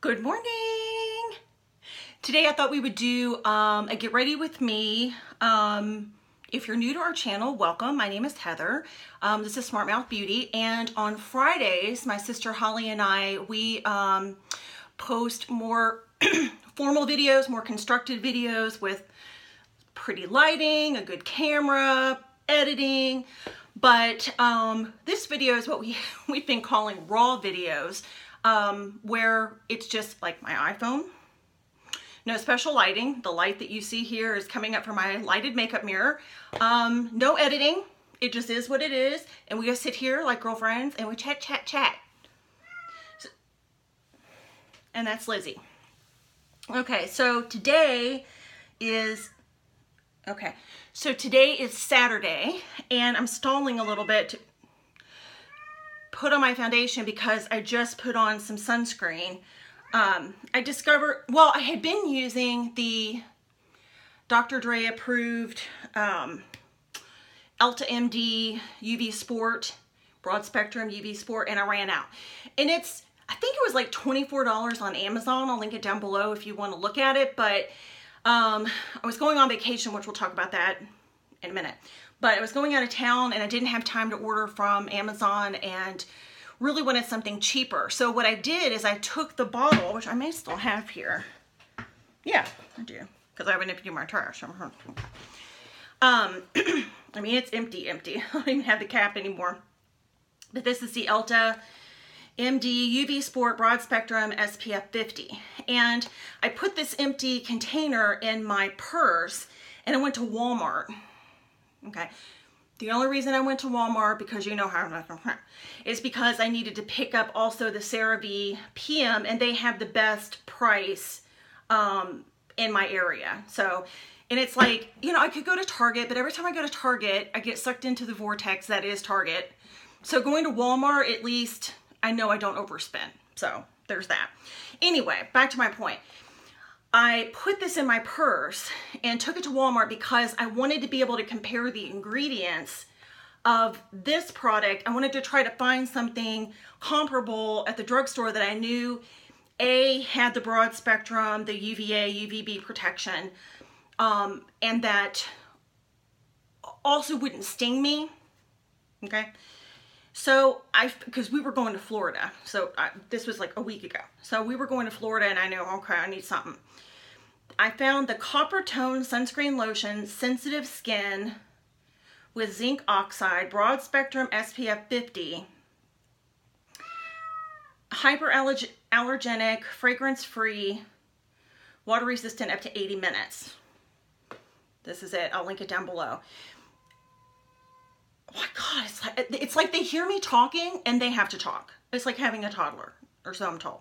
Good morning. Today I thought we would do a get ready with me. If you're new to our channel, welcome. My name is Heather. This is Smart Mouth Beauty, and on Fridays, my sister Holly and I, we post more formal videos, more constructed videos with pretty lighting, a good camera, editing. But this video is what we've been calling raw videos, where it's just like my iPhone. No special lighting. The light that you see here is coming up from my lighted makeup mirror. No editing. It just is what it is. And we just sit here like girlfriends and we chat, chat, chat. So, and that's Lizzie. Okay, so today is Saturday, and I'm stalling a little bit to put on my foundation because I just put on some sunscreen. I discovered, well, I had been using the Dr. Dre approved Elta MD UV Sport, broad spectrum UV Sport, and I ran out. And I think it was like $24 on Amazon. I'll link it down below if you want to look at it. But I was going on vacation, which we'll talk about that in a minute. But I was going out of town and I didn't have time to order from Amazon and really wanted something cheaper. So what I did is I took the bottle, which I may still have here. Yeah, I do, because I haven't emptied my trash. I mean, it's empty. I don't even have the cap anymore. But this is the Elta MD UV Sport Broad Spectrum SPF 50. And I put this empty container in my purse and I went to Walmart. Okay. The only reason I went to Walmart, because you know how, is because I needed to pick up also the CeraVe PM, and they have the best price in my area. So, and it's like, you know, I could go to Target, but every time I go to Target, I get sucked into the vortex that is Target. So going to Walmart, at least I know I don't overspend. So there's that. Anyway, back to my point. I put this in my purse and took it to Walmart because I wanted to be able to compare the ingredients of this product. I wanted to try to find something comparable at the drugstore that I knew had the broad spectrum, the UVA, UVB protection, and that also wouldn't sting me. Okay. So because we were going to Florida, so this was like a week ago. So we were going to Florida and I knew, okay, I need something. I found the Copper Tone Sunscreen Lotion, Sensitive Skin with Zinc Oxide, Broad Spectrum SPF 50, Hyperallergenic, Fragrance-Free, Water Resistant up to 80 minutes. This is it. I'll link it down below. Oh my God, it's like they hear me talking and they have to talk. It's like having a toddler, or so I'm told.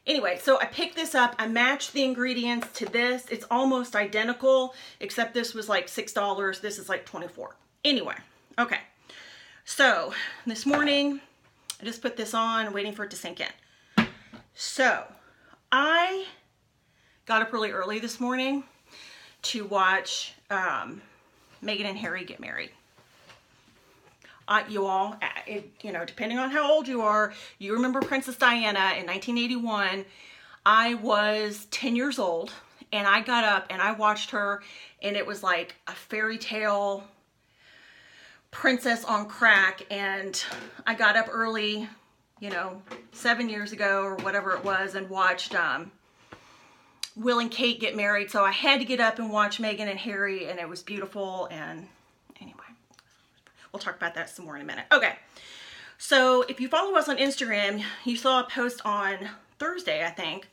Anyway, so I picked this up. I matched the ingredients to this. It's almost identical, except this was like $6. This is like $24. Anyway, okay. So this morning, I just put this on, waiting for it to sink in. So I got up really early this morning to watch Meghan and Harry get married. You all, you know, depending on how old you are, you remember Princess Diana in 1981. I was 10 years old and I got up and I watched her, and it was like a fairy tale princess on crack. And I got up early, you know, 7 years ago or whatever it was, and watched Will and Kate get married. So I had to get up and watch Meghan and Harry, and it was beautiful. And anyway, we'll talk about that some more in a minute. Okay, so if you follow us on Instagram, you saw a post on Thursday, I think,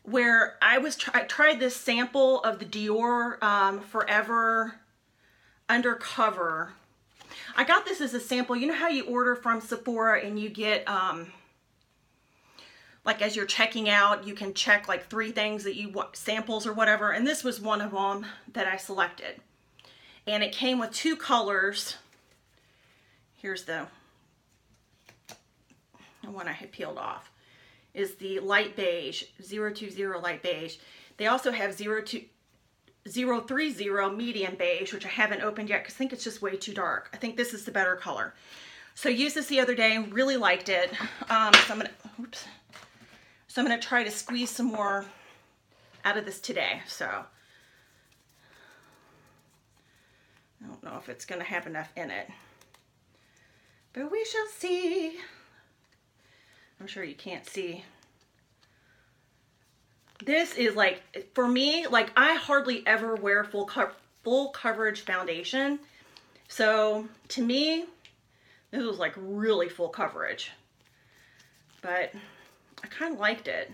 where I tried this sample of the Dior Forever Undercover. I got this as a sample. You know how you order from Sephora and you get, like as you're checking out, you can check like 3 things that you want, samples or whatever. And this was one of them that I selected. And it came with 2 colors. Here's the one I had peeled off, is the light beige, 020 light beige. They also have 030 medium beige, which I haven't opened yet because I think it's just way too dark. I think this is the better color. So I used this the other day and really liked it. So So I'm going to try to squeeze some more out of this today. So I don't know if it's going to have enough in it, but we shall see. I'm sure you can't see. This is like, for me, like I hardly ever wear full coverage foundation. So to me, this was like really full coverage, but I kind of liked it.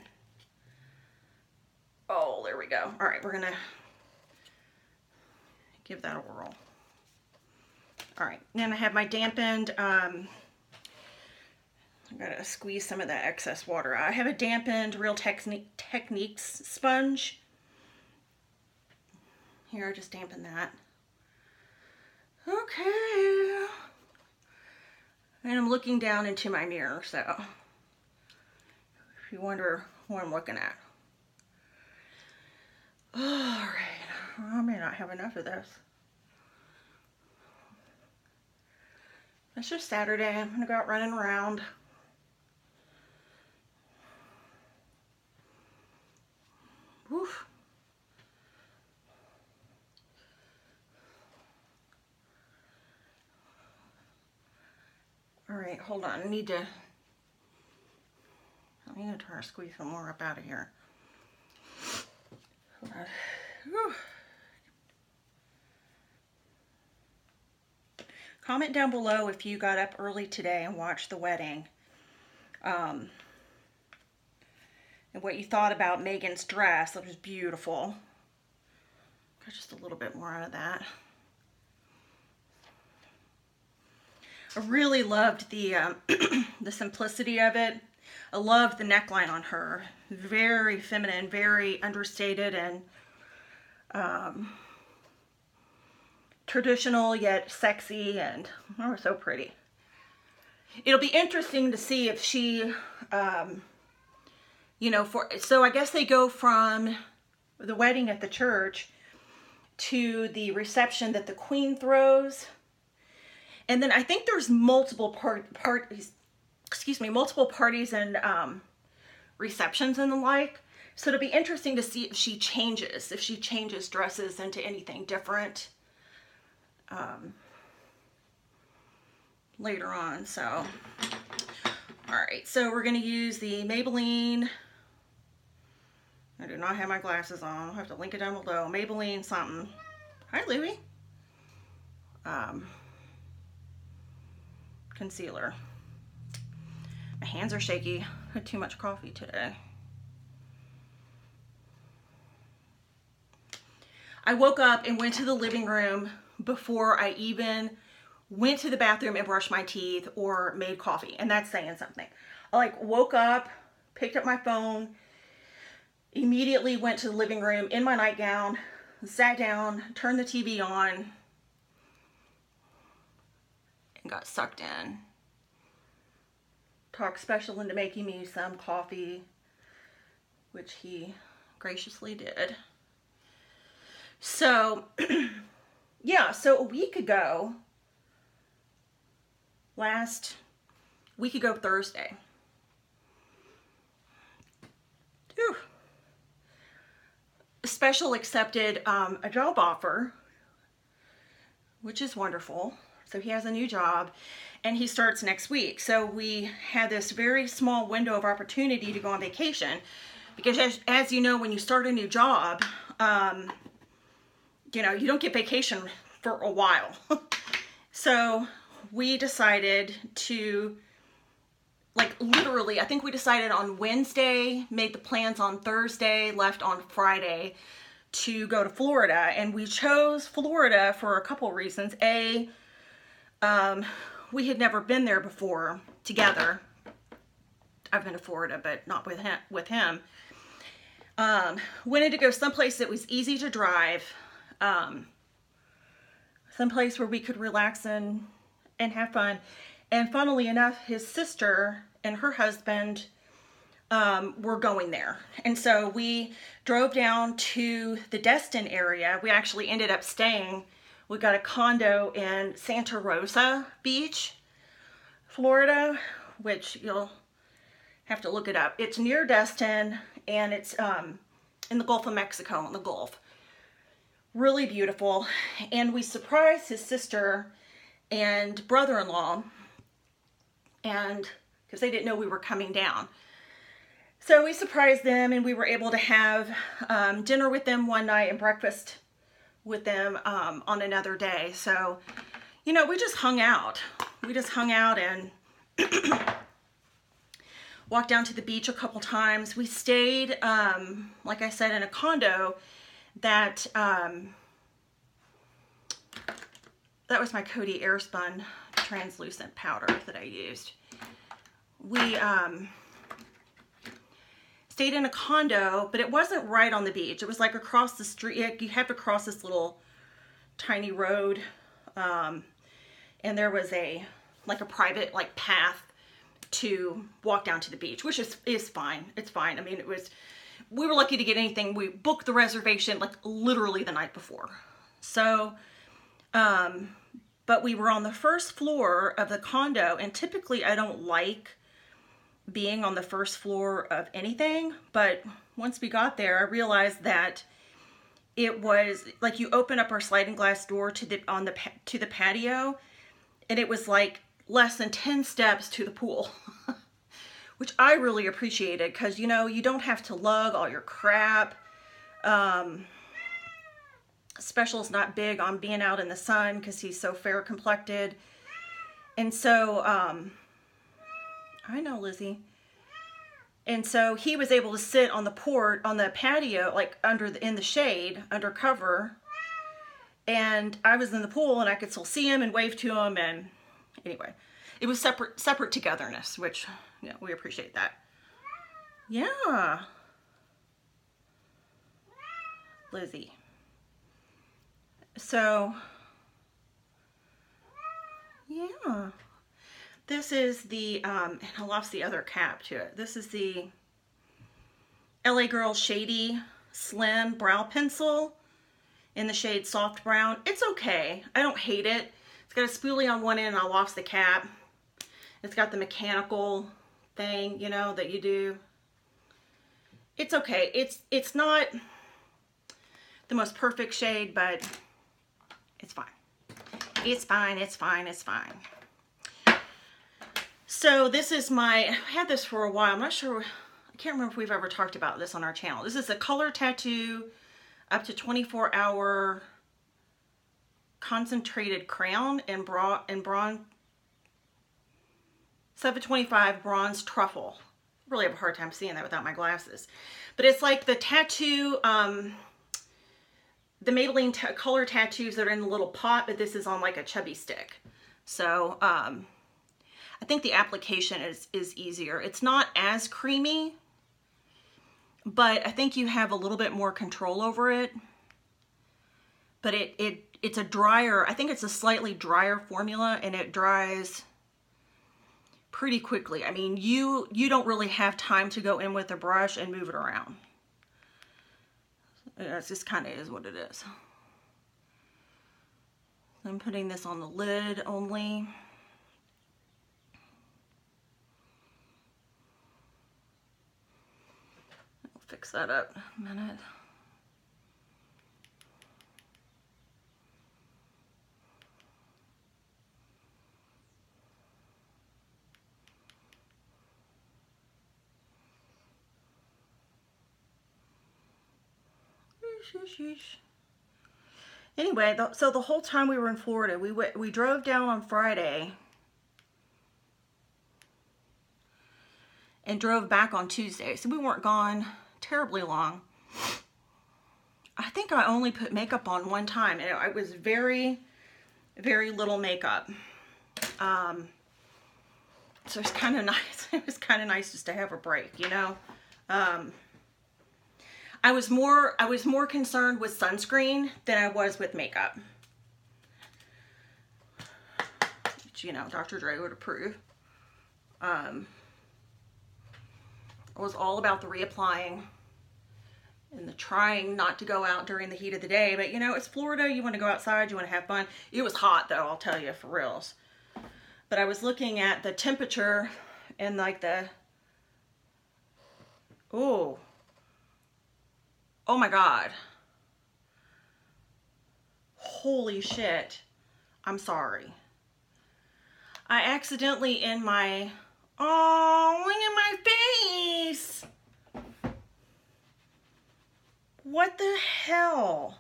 Oh, there we go. All right, we're gonna give that a whirl. All right, then I have my dampened, I gotta squeeze some of that excess water out. I have a dampened Real Techniques sponge. Here, just dampen that. Okay. And I'm looking down into my mirror, so if you wonder what I'm looking at. All right, I may not have enough of this. It's just Saturday. I'm gonna go out running around. Woof. All right, hold on. I need to try to squeeze some more up out of here. Comment down below if you got up early today and watched the wedding. And what you thought about Megan's dress. It was beautiful. Got just a little bit more out of that. I really loved the the simplicity of it. I loved the neckline on her. Very feminine, very understated, and traditional yet sexy, and oh, so pretty. It'll be interesting to see if she, you know, so I guess they go from the wedding at the church to the reception that the queen throws. And then I think there's multiple parties, multiple parties and receptions and the like. So it'll be interesting to see if she changes dresses into anything different later on. So, all right, so we're going to use the Maybelline. I do not have my glasses on. I'll have to link it down below. Maybelline something. Hi, Louie. Concealer. My hands are shaky. I had too much coffee today. I woke up and went to the living room before I even went to the bathroom and brushed my teeth or made coffee, and that's saying something. I like woke up, picked up my phone, immediately went to the living room in my nightgown, sat down, turned the TV on, and got sucked in. Talked special into making me some coffee, which he graciously did. So, yeah, so a week ago, Thursday. Whew. Special accepted a job offer, which is wonderful. So he has a new job and he starts next week. So we had this very small window of opportunity to go on vacation because as you know, when you start a new job, you know, you don't get vacation for a while. So we decided to, like, literally, I think we decided on Wednesday, made the plans on Thursday, left on Friday to go to Florida. And we chose Florida for a couple of reasons. A, we had never been there before together. I've been to Florida, but not with him. Wanted to go someplace that was easy to drive. Someplace where we could relax and have fun. And funnily enough, his sister and her husband were going there. And so we drove down to the Destin area. We actually ended up staying. We got a condo in Santa Rosa Beach, Florida, which you'll Have to look it up. It's near Destin, and it's in the Gulf of Mexico, in the Gulf. Really beautiful. And we surprised his sister and brother-in-law, and because they didn't know we were coming down. So we surprised them, and we were able to have dinner with them one night and breakfast with them on another day. So, you know, we just hung out. We just hung out and walked down to the beach a couple times. We stayed, like I said, in a condo that, that was my Coty Airspun translucent powder that I used. We stayed in a condo, but it wasn't right on the beach. It was like across the street. You have to cross this little tiny road, and there was like a private like path to walk down to the beach, which is fine. It's fine. I mean, we were lucky to get anything. We booked the reservation like literally the night before. So, but we were on the first floor of the condo, and typically I don't like being on the first floor of anything, but once we got there, I realized that it was like you open up our sliding glass door to the patio, and it was like less than 10 steps to the pool, which I really appreciated because, you know, you don't have to lug all your crap. Special's not big on being out in the sun because he's so fair complected. And so, I know, Lizzie. And so he was able to sit on the patio, like in the shade, under cover. And I was in the pool and I could still see him and wave to him. And anyway, it was separate togetherness, which, you know, we appreciate that. Yeah. Lizzie. So, yeah. This is the, and I lost the other cap to it. This is the LA Girl Shady Slim Brow Pencil in the shade Soft Brown. It's okay. I don't hate it. It's got a spoolie on one end and I lost the cap. It's got the mechanical thing, you know, that you do. It's okay. It's not the most perfect shade, but it's fine. It's fine. It's fine. It's fine. So this is I had this for a while. I'm not sure, I can't remember if we've ever talked about this on our channel. This is a color tattoo up to 24-hour concentrated crayon in bronze 725 bronze truffle. I really have a hard time seeing that without my glasses. But it's like the tattoo, the Maybelline color tattoos that are in the little pot, but this is on like a chubby stick. So, I think the application is easier. It's not as creamy, but I think you have a little bit more control over it. But it's a drier, I think it's a slightly drier formula, and it dries pretty quickly. I mean, you don't really have time to go in with a brush and move it around. It just kind of is what it is. I'm putting this on the lid only. Fix that up in a minute. Anyway, so the whole time we were in Florida, we drove down on Friday and drove back on Tuesday. So we weren't gone terribly long. I think I only put makeup on one time, and it was very, very little makeup. So it's kind of nice. It was kind of nice just to have a break, you know. I was more concerned with sunscreen than I was with makeup, which, you know, Dr. Dre would approve. It was all about the reapplying and the trying not to go out during the heat of the day. But, you know, it's Florida. You want to go outside. You want to have fun. It was hot, though, I'll tell you, for reals. But I was looking at the temperature and, like, the Oh. Oh my God. Holy shit. I'm sorry. I accidentally in my, oh, look at my face. What the hell?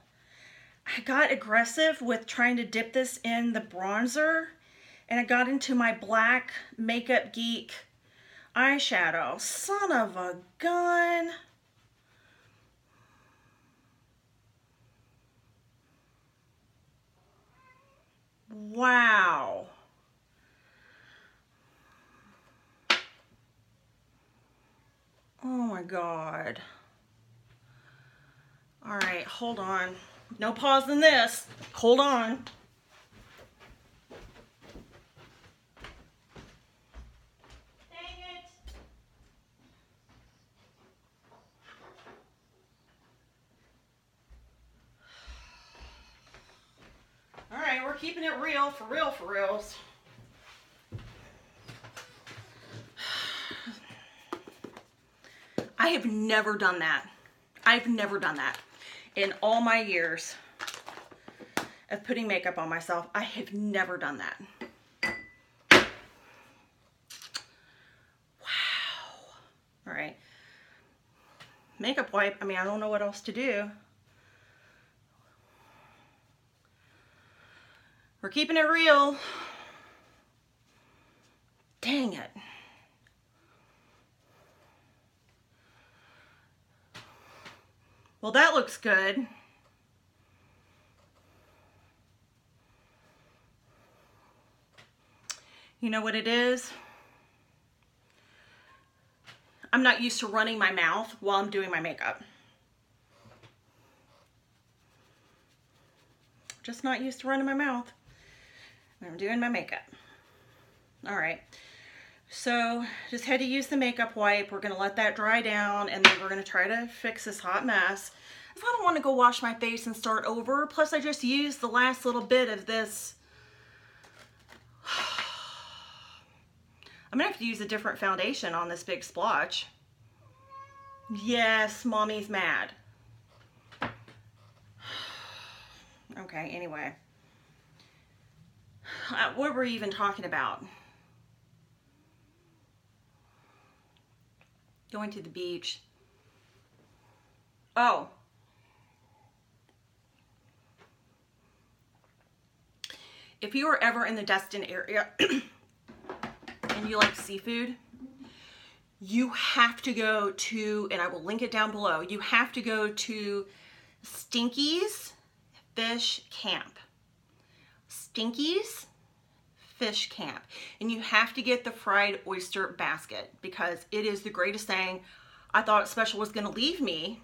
I got aggressive with trying to dip this in the bronzer, and I got into my black Makeup Geek eyeshadow. Son of a gun. Wow. Oh my God. All right, hold on. No pausing this. Hold on. Dang it. All right, we're keeping it real, for reals. I have never done that. I've never done that. In all my years of putting makeup on myself, I have never done that. Wow. All right. Makeup wipe, I mean, I don't know what else to do. We're keeping it real. Dang it. Well, that looks good. You know what it is? I'm not used to running my mouth while I'm doing my makeup. Just not used to running my mouth when I'm doing my makeup. All right. So just had to use the makeup wipe. We're going to let that dry down, and then we're going to try to fix this hot mess. I don't want to go wash my face and start over. Plus, I just used the last little bit of this. I'm going to have to use a different foundation on this big splotch. Yes, mommy's mad. Okay, anyway. What were we even talking about? Going to the beach. Oh. If you are ever in the Destin area and you like seafood, you have to go to, and I will link it down below, you have to go to Stinky's Fish Camp. Stinky's Fish Camp. And you have to get the fried oyster basket because it is the greatest thing. I thought Special was going to leave me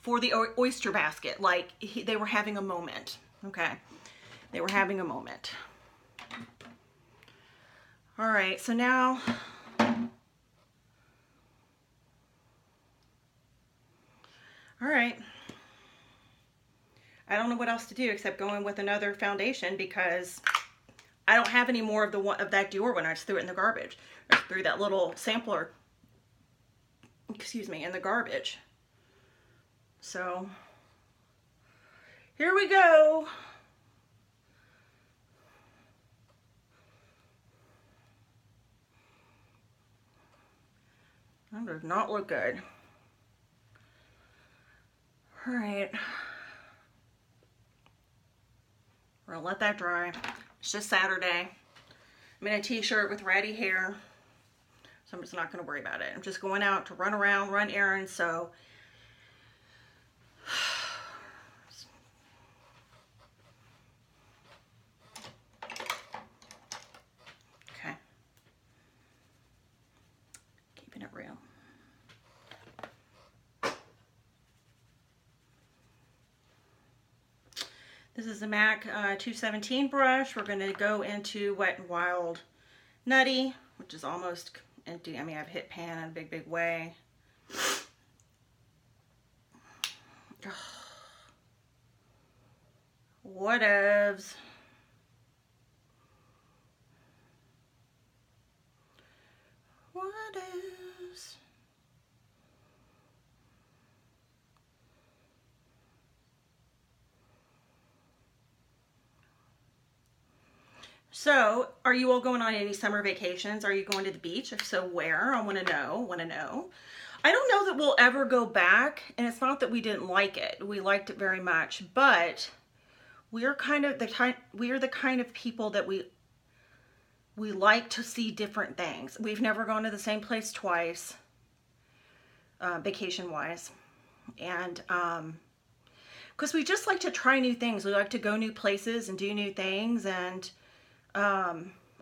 for the oyster basket. Like, they were having a moment. Okay. They were having a moment. All right. So now, all right. I don't know what else to do except going with another foundation because I don't have any more of the one of that Dior one. I just threw it in the garbage. I threw that little sampler, excuse me, in the garbage. So here we go. That does not look good. All right. We're gonna let that dry. It's just Saturday. I'm in a t-shirt with ratty hair, so I'm just not gonna worry about it. I'm just going out to run around, run errands, so. Okay. Keeping it real. This is the MAC 217 brush. We're going to go into Wet n Wild Nutty, which is almost empty. I mean, I've hit pan in a big, big way. Whatevs. Whatevs. So, are you all going on any summer vacations? Are you going to the beach? If so, where? I want to know. I don't know that we'll ever go back, and it's not that we didn't like it. We liked it very much, but we're the kind of people that we like to see different things. We've never gone to the same place twice, vacation-wise, and because we just like to try new things. We like to go new places and do new things, and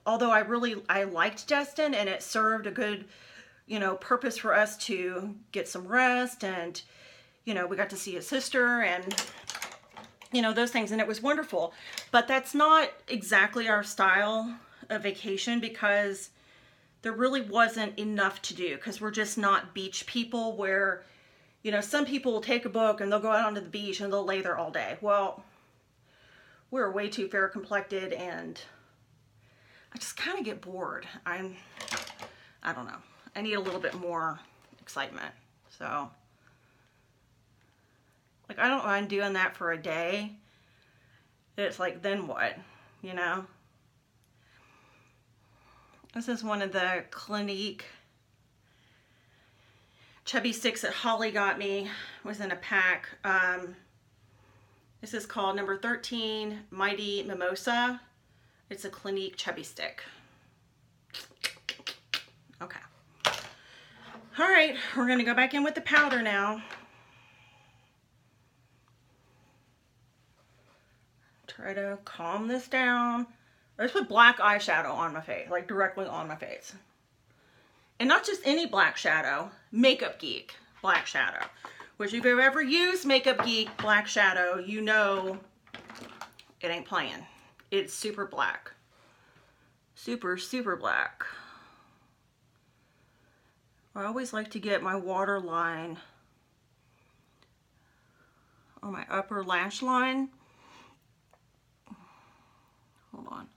although I liked Destin, and it served a good, purpose for us to get some rest, and, we got to see his sister and, those things, and it was wonderful. But that's not exactly our style of vacation, because there really wasn't enough to do, because we're just not beach people where, some people will take a book and they'll go out onto the beach and they'll lay there all day. Well, we're way too fair complected, and I just kind of get bored. I don't know. I need a little bit more excitement. So, like, I don't mind doing that for a day. It's like, then what? This is one of the Clinique chubby sticks that Holly got me. It was in a pack. This is called number 13 Mighty Mimosa. It's a Clinique chubby stick. Okay. All right, we're gonna go back in with the powder now. Try to calm this down. I just put black eyeshadow on my face, like directly on my face. And not just any black shadow, Makeup Geek black shadow. Which if you've ever used Makeup Geek black shadow, you know it ain't playing. It's super black. Super, super black. I always like to get my waterline on my upper lash line. Hold on.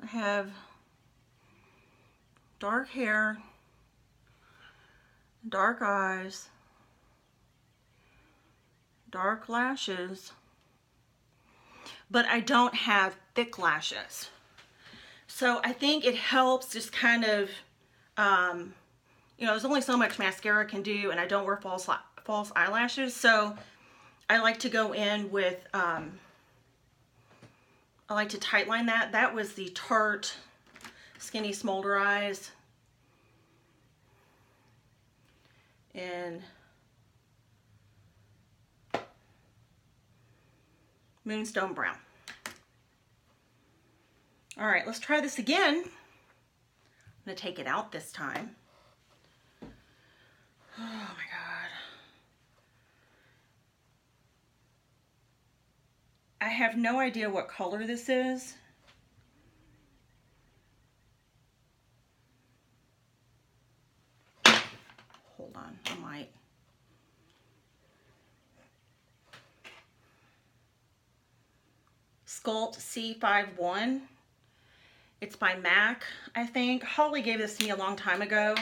I have dark hair, dark eyes, dark lashes, but I don't have thick lashes. So I think it helps just kind of, there's only so much mascara can do, and I don't wear false eyelashes. So I like to go in with, I like to tightline that. That was the Tarte Skinny Smolder Eyes in Moonstone Brown. All right, let's try this again. I'm gonna take it out this time. Oh my God. I have no idea what color this is. Hold on, I might. Sculpt C51. It's by MAC, I think. Holly gave this to me a long time ago.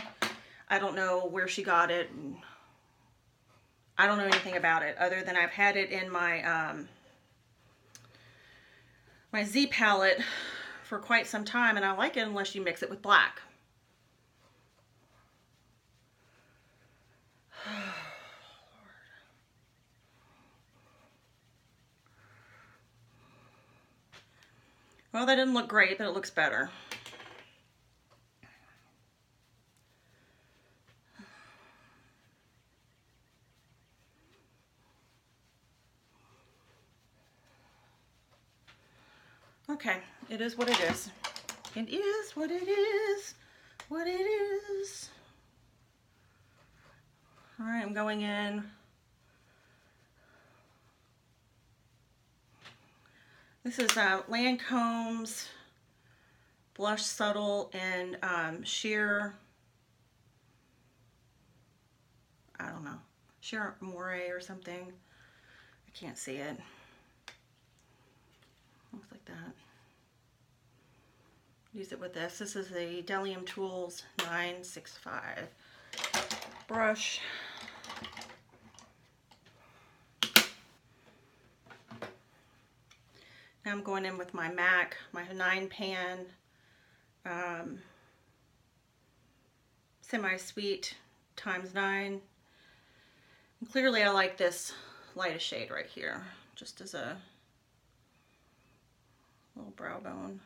I don't know where she got it. I don't know anything about it other than I've had it in my my Z palette for quite some time, and I like it unless you mix it with black. Well, that didn't look great, but it looks better. Okay, it is what it is. It is what it is. What it is. All right, I'm going in. This is Lancome's Blush Subtle and Sheer, I don't know, Sheer Moray or something. I can't see it. Looks like that. Use it with this. This is the Delium Tools 965 brush. Now I'm going in with my MAC, my 9-pan semi-sweet ×9. And clearly I like this lightest shade right here, just as a little brow bone.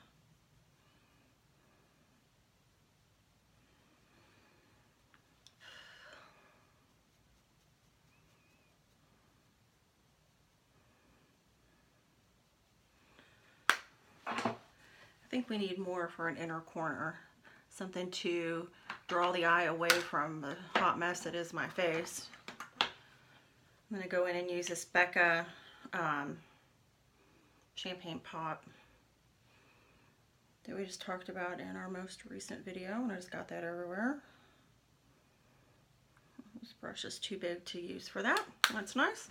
I think we need more for an inner corner. Something to draw the eye away from the hot mess that is my face. I'm going to go in and use this Becca Champagne Pop that we just talked about in our most recent video, and I just got that everywhere. This brush is too big to use for that. That's nice.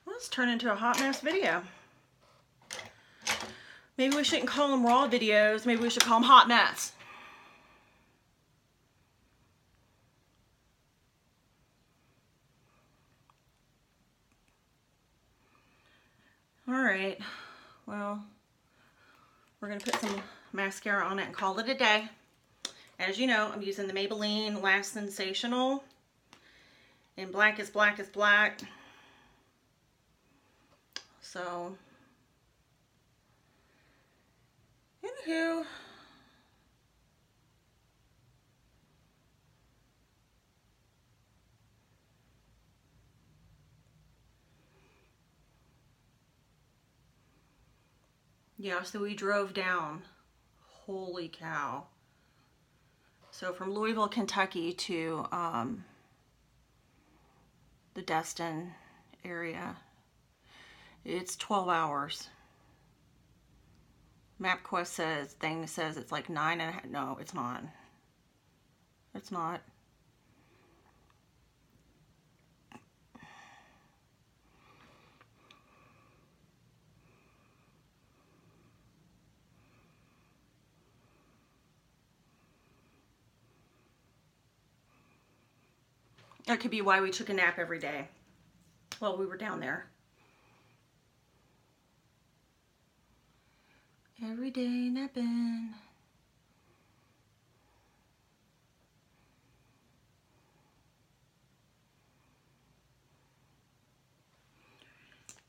Well, let's turn into a hot mess video. Maybe we shouldn't call them raw videos. Maybe we should call them hot mess. All right, well, we're gonna put some mascara on it and call it a day. As you know, I'm using the Maybelline Lash Sensational in Black is Black is Black. So, anywho, yeah, so we drove down. Holy cow. So from Louisville, Kentucky to the Destin area, it's 12 hours. MapQuest says it's like 9.5. No, it's not. It's not. That could be why we took a nap every day while we were down there. Every day napping.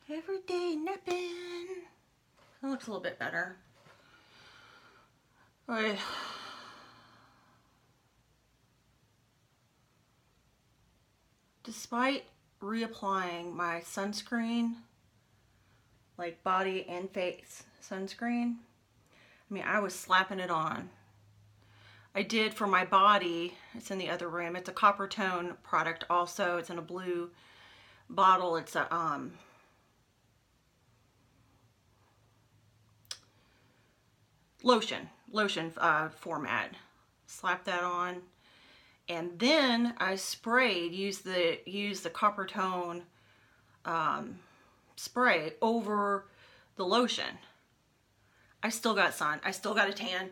Every day napping. That looks a little bit better. All right. Despite reapplying my sunscreen, like body and face sunscreen, I mean, I was slapping it on. I did for my body, it's in the other room, it's a copper tone product also, it's in a blue bottle, it's a lotion format. Slap that on. And then I sprayed, used the copper tone spray over the lotion. I still got sun. I still got a tan.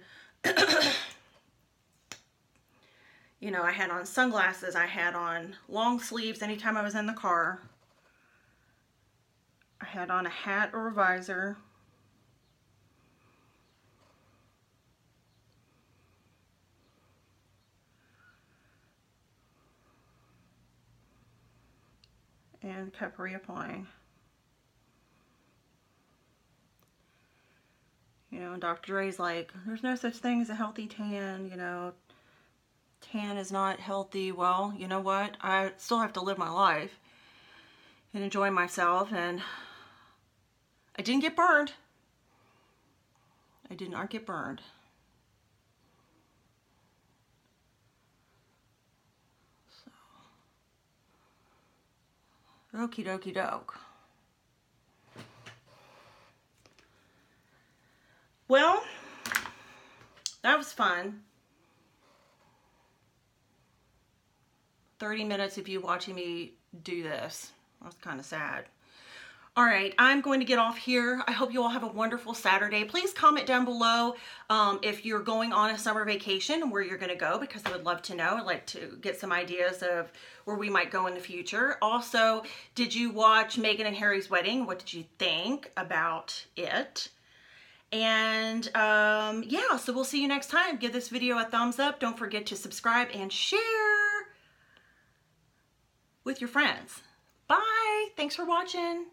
You know, I had on sunglasses. I had on long sleeves anytime I was in the car. I had on a hat or a visor. And kept reapplying. You know, Dr. Dre's like, there's no such thing as a healthy tan, you know, tan is not healthy. Well, you know what? I still have to live my life and enjoy myself, and I didn't get burned. I did not get burned. Okie dokie doke. Well, that was fun. 30 minutes of you watching me do this. That's kind of sad. All right, I'm going to get off here. I hope you all have a wonderful Saturday. Please comment down below if you're going on a summer vacation and where you're going to go, because I would love to know. I'd like to get some ideas of where we might go in the future. Also, did you watch Meghan and Harry's wedding? What did you think about it? And yeah, so we'll see you next time. Give this video a thumbs up. Don't forget to subscribe and share with your friends. Bye. Thanks for watching.